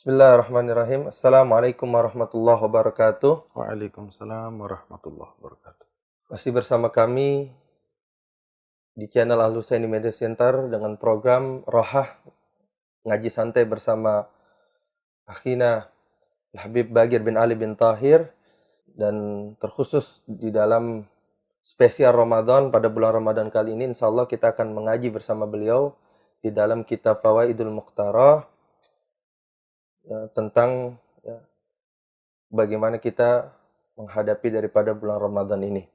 Bismillahirrahmanirrahim. Assalamualaikum warahmatullahi wabarakatuh. Waalaikumsalam warahmatullahi wabarakatuh. Masih bersama kami di channel Al-Husaini Media Center dengan program Rohah Ngaji Santai bersama Akhina Habib Bagir bin Ali bin Tahir, dan terkhusus di dalam spesial Ramadan pada bulan Ramadan kali ini insya Allah kita akan mengaji bersama beliau di dalam kitab Fawaidul Mukhtarah tentang bagaimana kita menghadapi daripada bulan Ramadan ini.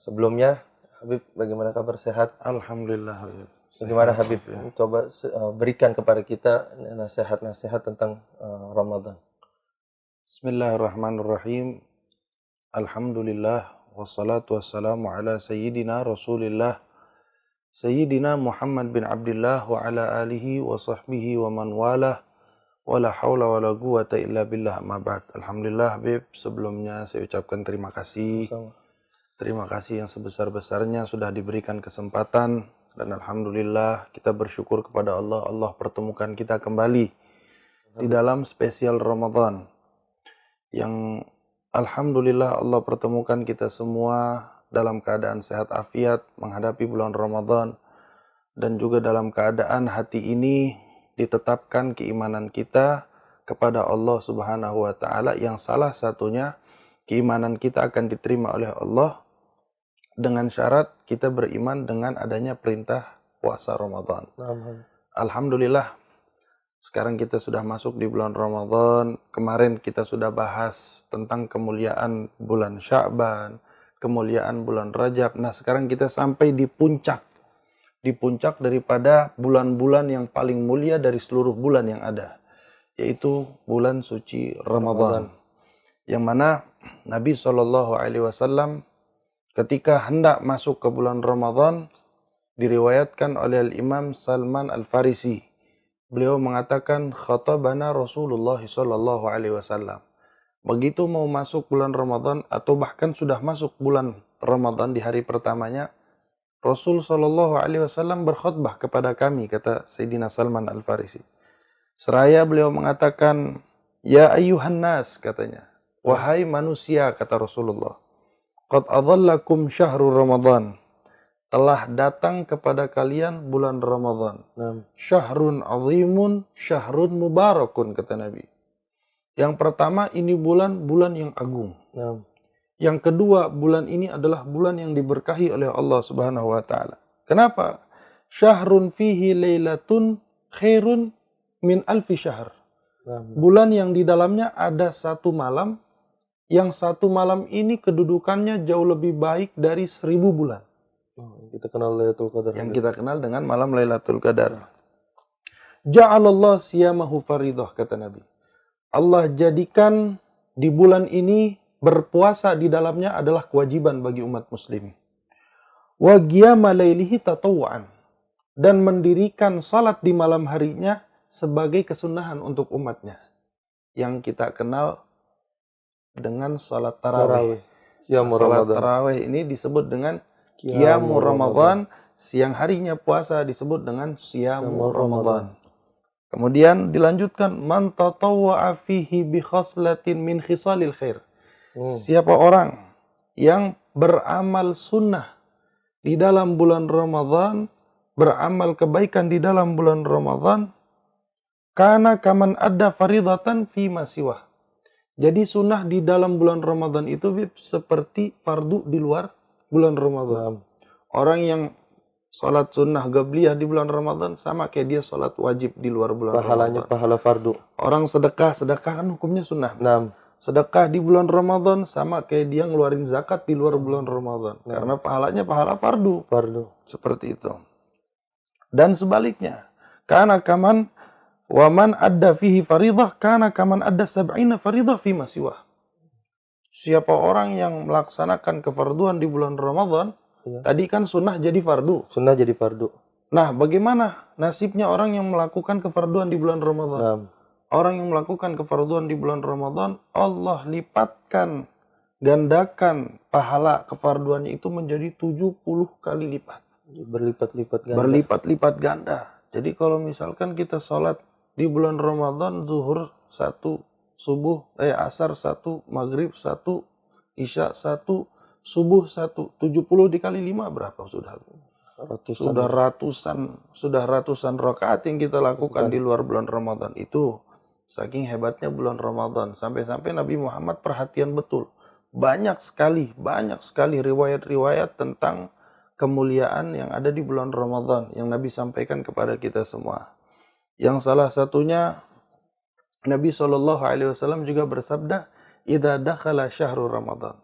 Sebelumnya, Habib, bagaimana kabar, sehat? Alhamdulillah. Bagaimana Sehat, Habib? ya. Coba berikan kepada kita nasihat-nasihat tentang Ramadan. Bismillahirrahmanirrahim. Alhamdulillah wassalatu wassalamu ala sayyidina Rasulillah Sayyidina Muhammad bin Abdullah wa ala alihi wa sahbihi wa man walah. Wala haula wala quwata illa billah, amma ba'd. Alhamdulillah Habib, sebelumnya saya ucapkan terima kasih. Terima kasih yang sebesar-besarnya sudah diberikan kesempatan, dan alhamdulillah kita bersyukur kepada Allah. Allah pertemukan kita kembali di dalam spesial Ramadan yang alhamdulillah Allah pertemukan kita semua dalam keadaan sehat afiat menghadapi bulan Ramadan, dan juga dalam keadaan hati ini ditetapkan keimanan kita kepada Allah Subhanahu wa taala, yang salah satunya keimanan kita akan diterima oleh Allah dengan syarat kita beriman dengan adanya perintah puasa Ramadan. Alhamdulillah, sekarang kita sudah masuk di bulan Ramadan. Kemarin kita sudah bahas tentang kemuliaan bulan Sya'ban, kemuliaan bulan Rajab. Nah, sekarang kita sampai di puncak daripada bulan-bulan yang paling mulia dari seluruh bulan yang ada, yaitu bulan suci Ramadan. Yang mana Nabi SAW ketika hendak masuk ke bulan Ramadan, diriwayatkan oleh Imam Salman Al-Farisi, beliau mengatakan, khatabana Rasulullah SAW. Begitu mau masuk bulan Ramadan, atau bahkan sudah masuk bulan Ramadan di hari pertamanya, Rasul SAW berkhutbah kepada kami, kata Sayyidina Salman Al-Farisi. Seraya beliau mengatakan, ya ayyuhan nas, katanya, wahai manusia, kata Rasulullah, qad adhallakum syahrul Ramadan, telah datang kepada kalian bulan Ramadan. Syahrun azimun, syahrun mubarakun, kata Nabi. Yang pertama, ini bulan yang agung. Yang kedua, bulan ini adalah bulan yang diberkahi oleh Allah Subhanahu wa taala. Kenapa? Syahrun fihi lailatun khairun min alfi syahr. Bulan yang di dalamnya ada satu malam, yang satu malam ini kedudukannya jauh lebih baik dari 1000 bulan. Kita kenal Lailatul Qadar. Yang kita kenal dengan malam Lailatul Qadar. Ja'alallah siyamahu faridah, kata Nabi. Allah jadikan di bulan ini berpuasa di dalamnya adalah kewajiban bagi umat muslim. Wa qiyama lailihi tatawwu'an, dan mendirikan salat di malam harinya sebagai kesunahan untuk umatnya, yang kita kenal dengan salat tarawih. Salat tarawih ini disebut dengan Qiyamul Ramadan. Siang harinya puasa disebut dengan Siyamul Ramadan. Kemudian dilanjutkan, man tatawwa'a fihi bi khaslatin min khisalil khair. Siapa orang yang beramal sunnah di dalam bulan Ramadan, beramal kebaikan di dalam bulan Ramadan, kana kaman adda faridatan fi ma siwah. Jadi sunnah di dalam bulan Ramadan itu seperti fardu di luar bulan Ramadan. Orang yang sholat sunnah gabliyah di bulan Ramadan sama kayak dia sholat wajib di luar bulan Ramadan. Pahalanya pahala fardu. Orang sedekah kan hukumnya sunnah. Sedekah di bulan Ramadan sama kayak dia ngeluarin zakat di luar bulan Ramadan. Karena pahalanya pahala fardu. Seperti itu. Dan sebaliknya, kana kaman waman adda fihi faridah, kana kaman adda sab'ina faridah fi ma siwah. Siapa orang yang melaksanakan kefarduan di bulan Ramadan, tadi kan sunnah jadi fardu. Nah, bagaimana nasibnya orang yang melakukan kefarduan di bulan Ramadan? Orang yang melakukan kefarduan di bulan Ramadan, Allah lipatkan, gandakan pahala kefarduannya itu menjadi 70 kali lipat. Berlipat-lipat ganda. Berlipat-lipat ganda. Jadi kalau misalkan kita sholat Di bulan Ramadan zuhur 1, asar 1, maghrib 1, isya 1, subuh 1. 70 dikali 5 berapa sudah? Sudah ratusan rakaat yang kita lakukan di luar bulan Ramadan. Itu saking hebatnya bulan Ramadan. Sampai-sampai Nabi Muhammad perhatian betul. Banyak sekali riwayat-riwayat tentang kemuliaan yang ada di bulan Ramadan yang Nabi sampaikan kepada kita semua. Yang salah satunya Nabi SAW juga bersabda, "Idza dakhala syahrul Ramadan."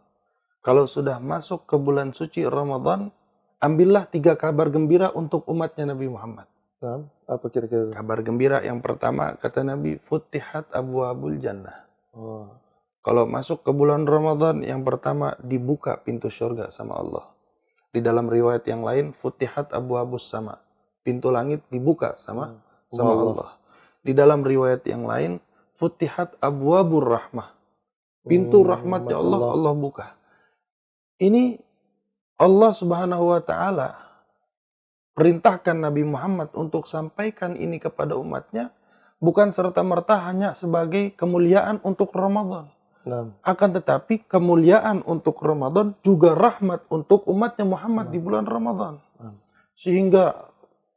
Kalau sudah masuk ke bulan suci Ramadan, ambillah 3 kabar gembira untuk umatnya Nabi Muhammad. Nah, apa kira-kira? Kabar gembira yang pertama, kata Nabi, "Futihat abwabul jannah." Oh. Kalau masuk ke bulan Ramadan, yang pertama dibuka pintu surga sama Allah. Di dalam riwayat yang lain, "Futihat abwabus sama." Pintu langit dibuka sama Allah. Di dalam riwayat yang lain, "Futihat abwabur rahmah." Pintu rahmatnya Allah buka. Ini Allah Subhanahu wa taala perintahkan Nabi Muhammad untuk sampaikan ini kepada umatnya, bukan serta-merta hanya sebagai kemuliaan untuk Ramadan. Akan tetapi kemuliaan untuk Ramadan juga rahmat untuk umatnya Muhammad di bulan Ramadan. Sehingga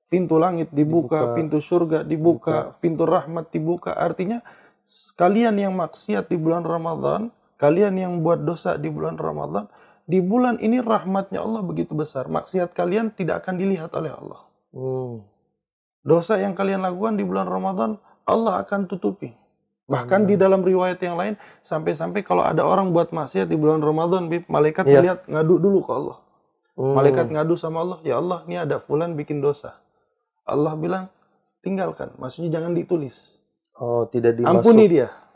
pintu langit dibuka, pintu surga dibuka, pintu rahmat dibuka. Artinya kalian yang maksiat di bulan Ramadan, kalian yang buat dosa di bulan Ramadan, di bulan ini rahmatnya Allah begitu besar. Maksiat kalian tidak akan dilihat oleh Allah. Dosa yang kalian lakukan di bulan Ramadan, Allah akan tutupi. Bahkan di dalam riwayat yang lain, sampai-sampai kalau ada orang buat maksiat di bulan Ramadan, malaikat melihat ngadu dulu ke Allah. Malaikat ngadu sama Allah, "Ya Allah, ini ada fulan bikin dosa." Allah bilang, "Tinggalkan." Maksudnya jangan ditulis. Oh, tidak dimasuk.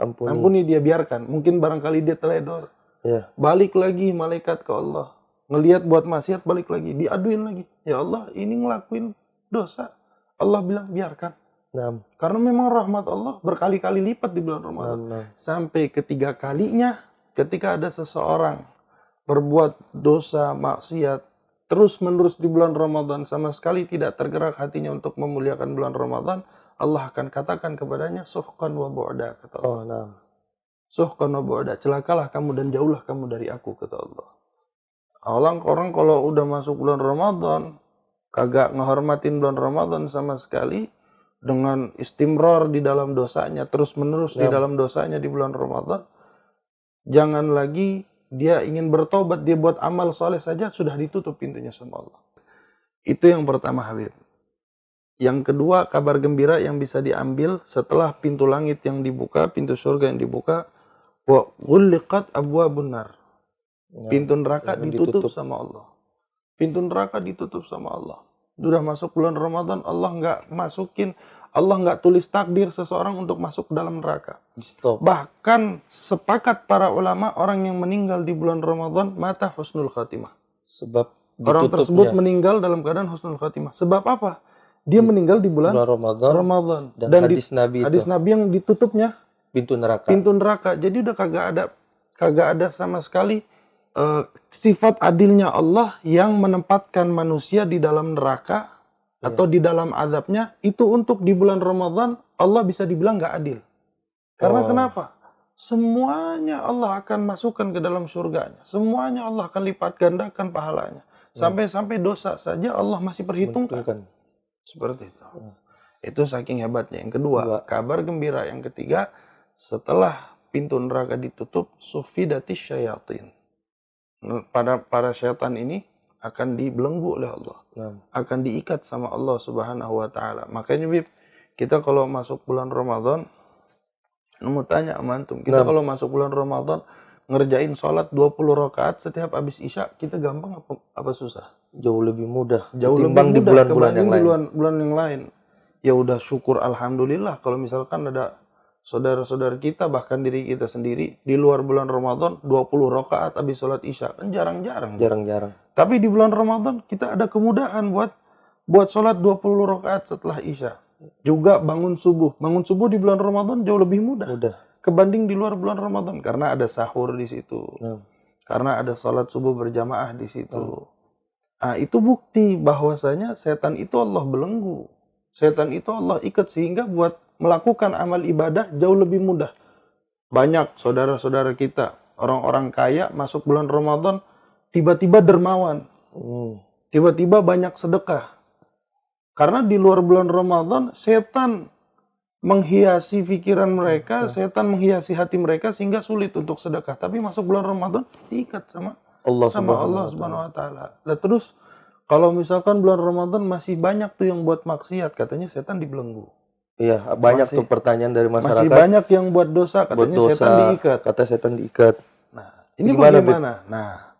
Ampuni dia, biarkan. Mungkin barangkali dia teledor. Balik lagi malaikat ke Allah. Ngelihat buat maksiat, balik lagi. Diaduin lagi. "Ya Allah, ini ngelakuin dosa." Allah bilang, "Biarkan." Karena memang rahmat Allah berkali-kali lipat di bulan Ramadan. Sampai ketiga kalinya, ketika ada seseorang berbuat dosa, maksiat, terus-menerus di bulan Ramadan, sama sekali tidak tergerak hatinya untuk memuliakan bulan Ramadan, Allah akan katakan kepadanya, "Suhqan wa bu'da," kata Allah. Suhqan wa bu'da, celakalah kamu dan jauhlah kamu dari aku, kata Allah. Orang kalau udah masuk bulan Ramadan, kagak ngehormatin bulan Ramadan sama sekali, dengan istimror di dalam dosanya, terus-menerus di dalam dosanya di bulan Ramadan, jangan lagi dia ingin bertobat, dia buat amal soleh saja, sudah ditutup pintunya sama Allah. Itu yang pertama, Habib. Yang kedua, kabar gembira yang bisa diambil setelah pintu langit yang dibuka, pintu surga yang dibuka, wa ghulliqat abwabun nar. Pintu neraka ditutup sama Allah. Pintu neraka ditutup sama Allah. Sudah masuk bulan Ramadan, Allah nggak tulis takdir seseorang untuk masuk ke dalam neraka. Stop. Bahkan sepakat para ulama, orang yang meninggal di bulan Ramadan mata husnul khatimah. Sebab orang tersebut meninggal dalam keadaan husnul khatimah. Sebab apa? Dia meninggal di bulan Ramadan. Dan hadis Nabi yang ditutupnya pintu neraka. Jadi udah kagak ada sama sekali sifat adilnya Allah yang menempatkan manusia di dalam neraka atau di dalam azabnya. Itu untuk di bulan Ramadan Allah bisa dibilang nggak adil. Karena kenapa? Semuanya Allah akan masukkan ke dalam surganya. Semuanya Allah akan lipat gandakan pahalanya. Sampai-sampai dosa saja Allah masih perhitungkan. Seperti itu. Itu saking hebatnya. Yang kedua, kabar gembira yang ketiga, setelah pintu neraka ditutup, sufidatis syayatin. Para syaitan ini akan dibelenggu oleh Allah. Akan diikat sama Allah Subhanahu wa taala. Makanya Bib, kita kalau masuk bulan Ramadan, mau tanya sama antum, kita kalau masuk bulan Ramadan ngerjain sholat 20 rakaat setiap habis isya, kita gampang apa susah? Jauh lebih mudah. Ketimbang di bulan-bulan yang lain. Ya udah syukur alhamdulillah kalau misalkan ada saudara-saudara kita, bahkan diri kita sendiri, di luar bulan Ramadan 20 rakaat habis sholat isya, kan jarang-jarang. Tapi di bulan Ramadan kita ada kemudahan buat sholat 20 rakaat setelah isya. Juga bangun subuh di bulan Ramadan jauh lebih mudah. Kebanding di luar bulan Ramadan, karena ada sahur di situ. Karena ada sholat subuh berjamaah di situ. Nah, itu bukti bahwasanya setan itu Allah belenggu. Setan itu Allah ikat sehingga buat melakukan amal ibadah jauh lebih mudah. Banyak saudara-saudara kita, orang-orang kaya masuk bulan Ramadan, tiba-tiba dermawan. Tiba-tiba banyak sedekah. Karena di luar bulan Ramadan, setan menghiasi pikiran mereka, setan menghiasi hati mereka sehingga sulit untuk sedekah. Tapi masuk bulan Ramadan, diikat sama Allah Subhanahu wa Ta'ala. Dan terus, kalau misalkan bulan Ramadan masih banyak tuh yang buat maksiat, katanya setan dibelenggu. Iya, banyak tuh pertanyaan dari masyarakat. Masih banyak yang buat dosa, katanya setan diikat. Kata setan diikat. Nah, ini bagaimana? Nah,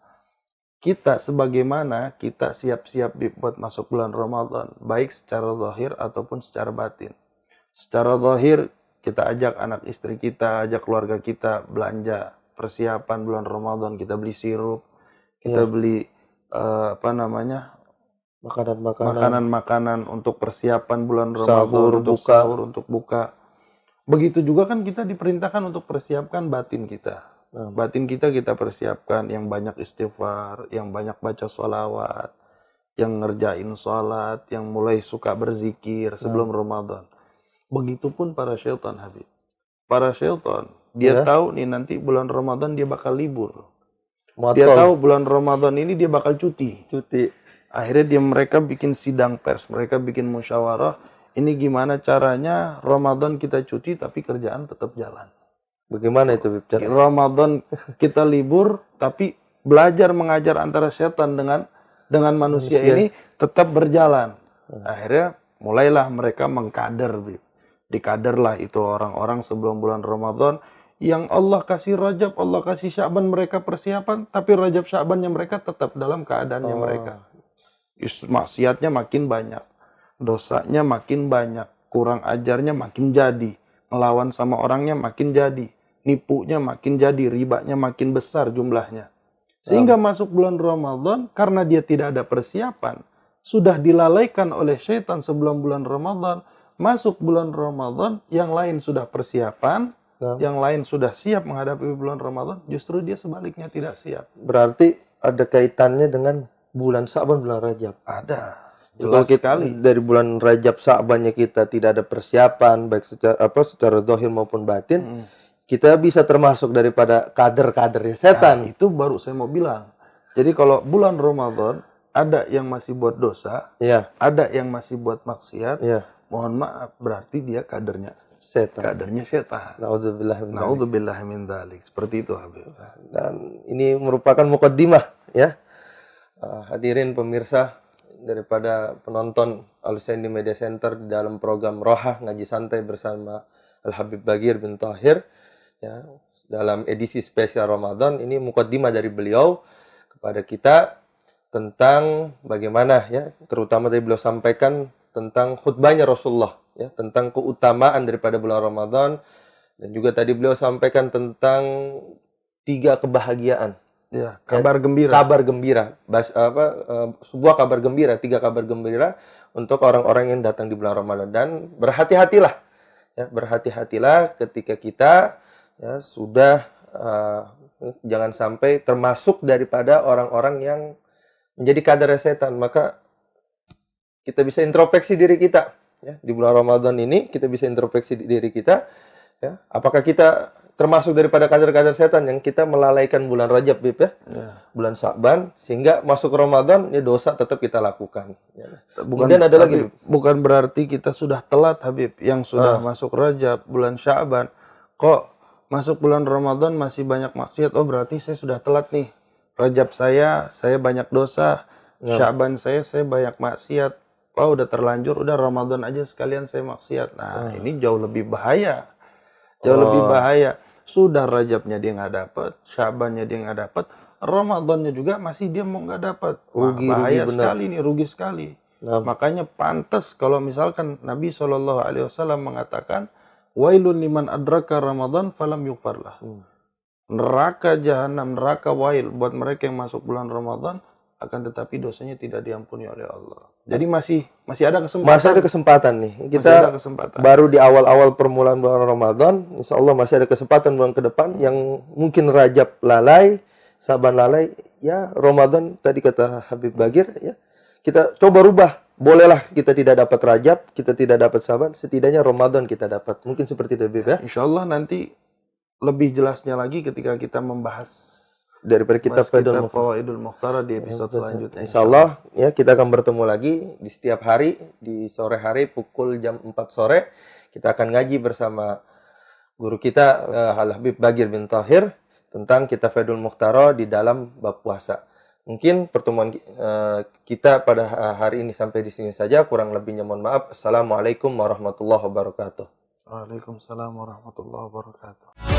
kita sebagaimana kita siap-siap buat masuk bulan Ramadan, baik secara zahir ataupun secara batin. Secara zahir, kita ajak anak istri kita, ajak keluarga kita belanja persiapan bulan Ramadan, kita beli sirup, kita beli makanan-makanan untuk persiapan bulan Ramadan, sahur, untuk buka. Begitu juga kan kita diperintahkan untuk persiapkan batin kita. Batin kita persiapkan yang banyak istighfar, yang banyak baca sholawat, yang ngerjain sholat, yang mulai suka berzikir sebelum Ramadan. Begitupun para syaitan, Habib. Para syaitan, dia tahu nih nanti bulan Ramadan dia bakal libur. Dia tahu bulan Ramadan ini dia bakal cuti. Akhirnya mereka bikin sidang pers, mereka bikin musyawarah. Ini gimana caranya Ramadan kita cuti tapi kerjaan tetap jalan. Bagaimana itu, Bib? Ramadan kita libur tapi belajar mengajar antara setan dengan manusia ini tetap berjalan. Akhirnya mulailah mereka mengkader, Bib. Dikaderlah itu orang-orang sebelum bulan Ramadan yang Allah kasih Rajab, Allah kasih Sya'ban mereka persiapan, tapi Rajab Sya'bannya mereka tetap dalam keadaannya mereka. Maksiatnya makin banyak, dosanya makin banyak, kurang ajarnya makin jadi, melawan sama orangnya makin jadi, nipunya makin jadi, ribanya makin besar jumlahnya. Sehingga masuk bulan Ramadan, karena dia tidak ada persiapan, sudah dilalaikan oleh syaitan sebelum bulan Ramadan, masuk bulan Ramadan, yang lain sudah persiapan, yang lain sudah siap menghadapi bulan Ramadan, justru dia sebaliknya tidak siap. Berarti ada kaitannya dengan bulan Sya'ban, bulan Rajab. Ada. Jelas sekali. Dari bulan Rajab Sya'bannya kita tidak ada persiapan baik secara zahir maupun batin, kita bisa termasuk daripada kader-kadernya setan. Nah, itu baru saya mau bilang. Jadi kalau bulan Ramadan ada yang masih buat dosa, ada yang masih buat maksiat, mohon maaf berarti dia kadernya setan. Kadernya setan. Nauzubillah min dzalik. Seperti itu, Habib. Dan ini merupakan muqaddimah, ya. Hadirin pemirsa daripada penonton Al-Husaini Media Center di dalam program Rohah Ngaji Santai bersama Al-Habib Bagir bin Tahir, ya, dalam edisi spesial Ramadan. Ini muqaddimah dari beliau kepada kita tentang bagaimana, ya, terutama tadi beliau sampaikan tentang khutbahnya Rasulullah, ya, tentang keutamaan daripada bulan Ramadan, dan juga tadi beliau sampaikan tentang 3 kebahagiaan. Ya, kabar gembira. Kabar gembira. Sebuah kabar gembira, 3 kabar gembira untuk orang-orang yang datang di bulan Ramadan. Dan berhati-hatilah, ya, berhati-hatilah ketika kita, ya, sudah jangan sampai termasuk daripada orang-orang yang menjadi kader setan. Maka kita bisa introspeksi diri kita, ya, di bulan Ramadan ini kita bisa introspeksi diri kita, ya, apakah kita termasuk daripada kader-kader setan yang kita melalaikan bulan Rajab, Bib, ya, bulan Sya'ban, sehingga masuk Ramadan ya dosa tetap kita lakukan. Ya. Kemudian ada lagi, bukan berarti kita sudah telat, Habib, yang sudah masuk Rajab, bulan Sya'ban, kok masuk bulan Ramadan masih banyak maksiat, oh berarti saya sudah telat nih. Rajab saya banyak dosa, Sya'ban saya banyak maksiat. Oh udah terlanjur, udah Ramadan aja sekalian saya maksiat. Nah, ini jauh lebih bahaya. Jauh lebih bahaya. Sudah Rajabnya dia nggak dapat, Sya'bannya dia nggak dapat, Ramadannya juga masih dia mau nggak dapat. Bahaya sekali nih, rugi sekali. Makanya pantas kalau misalkan Nabi SAW mengatakan, wailun liman adraka Ramadan falam yughfarlah. Neraka jahanam, neraka wail buat mereka yang masuk bulan Ramadan, akan tetapi dosanya tidak diampuni oleh Allah. Jadi masih ada kesempatan. Masih ada kesempatan nih. Kita baru di awal-awal permulaan bulan Ramadan, insya Allah masih ada kesempatan bulan ke depan yang mungkin Rajab lalai, Sya'ban lalai, ya Ramadan tadi kata Habib Bagir, ya kita coba rubah bolehlah kita tidak dapat Rajab, kita tidak dapat Syaban, setidaknya Ramadan kita dapat. Mungkin seperti itu Habib ya. Insya Allah nanti lebih jelasnya lagi ketika kita membahas Daripada kita Fawaidul Mukhtara di episode selanjutnya. Insya Allah ya, kita akan bertemu lagi di setiap hari di sore hari pukul jam 4 sore. Kita akan ngaji bersama guru kita Al Habib Bagir bin Tahir tentang Kitab Fawaidul Mukhtara di dalam bab puasa. Mungkin pertemuan kita pada hari ini sampai di sini saja. Kurang lebihnya mohon maaf. Assalamualaikum warahmatullahi wabarakatuh. Waalaikumsalam warahmatullahi wabarakatuh.